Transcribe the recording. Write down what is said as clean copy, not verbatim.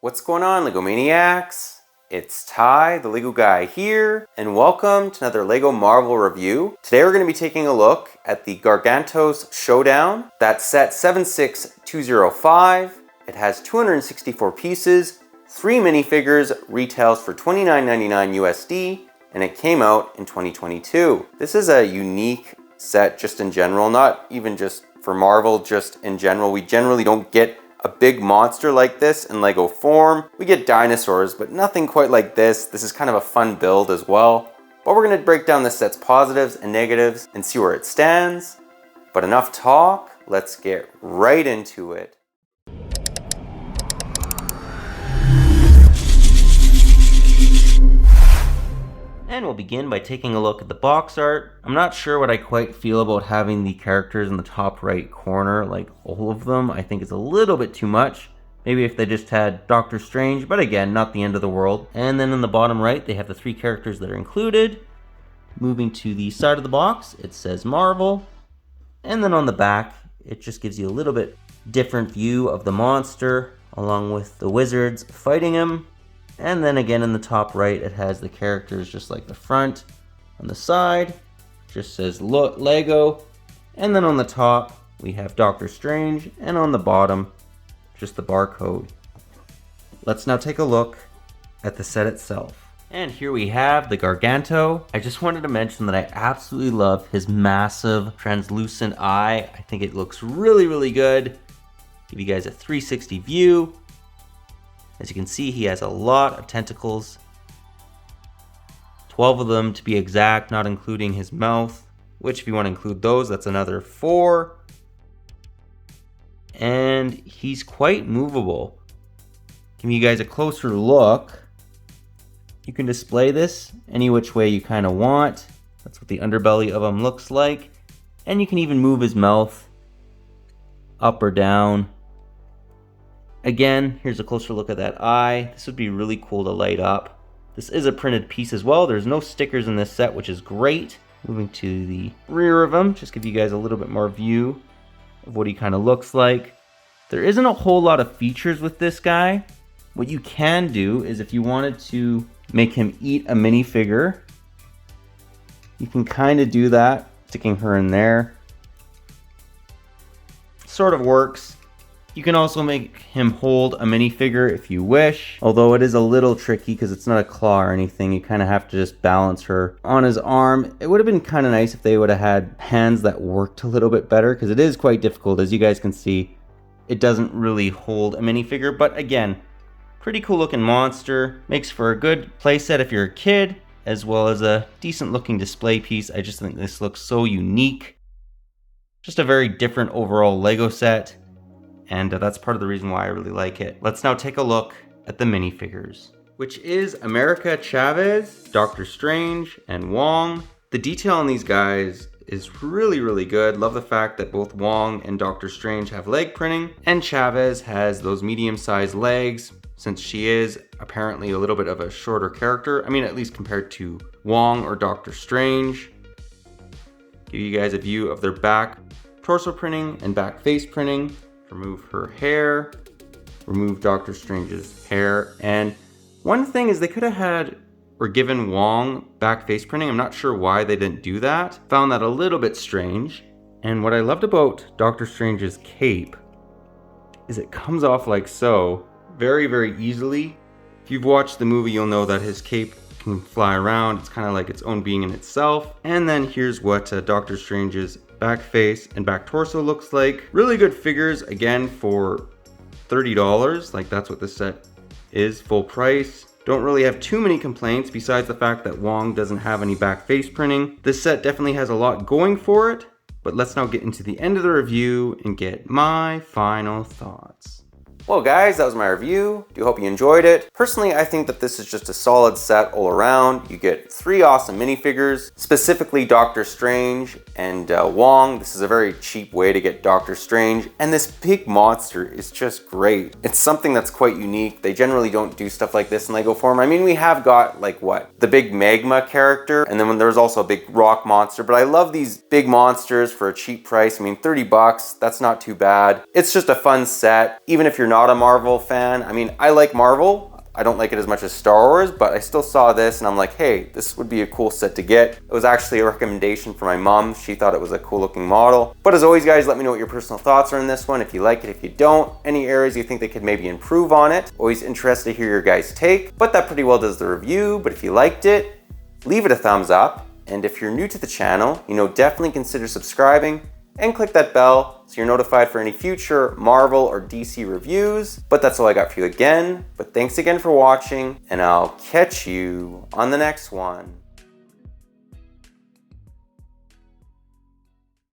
What's going on, LEGO Maniacs? It's Ty, the LEGO guy here, and welcome to another LEGO Marvel review. Today we're going to be taking a look at the Gargantos Showdown. That's set 76205. It has 264 pieces, 3 minifigures, retails for $29.99 USD, and it came out in 2022. This is a unique set just in general, not even just for Marvel, just in general. We generally don't get a big monster like this in LEGO form. We get dinosaurs, but nothing quite like this. This is kind of a fun build as well. But we're gonna break down this set's positives and negatives and see where it stands. But enough talk, let's get right into it. And we'll begin by taking a look at the box art. I'm not sure what I quite feel about having the characters in the top right corner, like all of them. I think it's a little bit too much. Maybe if they just had Doctor Strange, but again, not the end of the world. And then in the bottom right, they have the 3 characters that are included. Moving to the side of the box, it says Marvel. And then on the back, it just gives you a little bit different view of the monster, along with the wizards fighting him. And then again in the top right, it has the characters just like the front. On the side, just says LEGO. And then on the top, we have Doctor Strange. And on the bottom, just the barcode. Let's now take a look at the set itself. And here we have the Garganto. I just wanted to mention that I absolutely love his massive translucent eye. I think it looks really, really good. Give you guys a 360 view. As you can see, he has a lot of tentacles. 12 of them to be exact, not including his mouth, which if you want to include those, that's another 4. And he's quite movable. Give you guys a closer look. You can display this any which way you kind of want. That's what the underbelly of him looks like. And you can even move his mouth up or down. Again, here's a closer look at that eye. This would be really cool to light up. This is a printed piece as well. There's no stickers in this set, which is great. Moving to the rear of him, just give you guys a little bit more view of what he kind of looks like. There isn't a whole lot of features with this guy. What you can do is if you wanted to make him eat a minifigure, you can kind of do that, sticking her in there. Sort of works. You can also make him hold a minifigure if you wish, although it is a little tricky because it's not a claw or anything. You kind of have to just balance her on his arm. It would have been kind of nice if they would have had hands that worked a little bit better because it is quite difficult. As you guys can see, it doesn't really hold a minifigure, but again, pretty cool looking monster. Makes for a good playset if you're a kid, as well as a decent looking display piece. I just think this looks so unique. Just a very different overall LEGO set. And that's part of the reason why I really like it. Let's now take a look at the minifigures, which is America Chavez, Doctor Strange, and Wong. The detail on these guys is really, really good. Love the fact that both Wong and Doctor Strange have leg printing, and Chavez has those medium-sized legs, since she is apparently a little bit of a shorter character. I mean, at least compared to Wong or Doctor Strange. Give you guys a view of their back torso printing and back face printing. Remove her hair, remove Doctor Strange's hair, and one thing is they could have had or given Wong back face printing. I'm not sure why they didn't do that. Found that a little bit strange. And what I loved about Doctor Strange's cape is it comes off like so, very, very easily. If you've watched the movie, you'll know that his cape can fly around. It's kind of like its own being in itself. And then here's what Doctor Strange's back face and back torso looks like. Really good figures, again, for $30. Like, that's what this set is, full price. Don't really have too many complaints besides the fact that Wong doesn't have any back face printing. This set definitely has a lot going for it, but let's now get into the end of the review and get my final thoughts. Well guys, that was my review. Do hope you enjoyed it. Personally, I think that this is just a solid set all around. You get 3 awesome minifigures, specifically Doctor Strange and Wong. This is a very cheap way to get Doctor Strange, and this big monster is just great. It's something that's quite unique. They generally don't do stuff like this in LEGO form. I mean, we have got like what? The big magma character, and then when there's also a big rock monster, but I love these big monsters for a cheap price. I mean, $30, that's not too bad. It's just a fun set, even if you're not not a Marvel fan. I mean, I like Marvel. I don't like it as much as Star Wars, but I still saw this and I'm like, hey, this would be a cool set to get. It was actually a recommendation from my mom. She thought it was a cool looking model. But as always, guys, let me know what your personal thoughts are on this one. If you like it, if you don't, any areas you think they could maybe improve on it. Always interested to hear your guys' take. But that pretty well does the review. But if you liked it, leave it a thumbs up. And if you're new to the channel, definitely consider subscribing and click that bell so you're notified for any future Marvel or DC reviews. But that's all I got for you again. But thanks again for watching, and I'll catch you on the next one.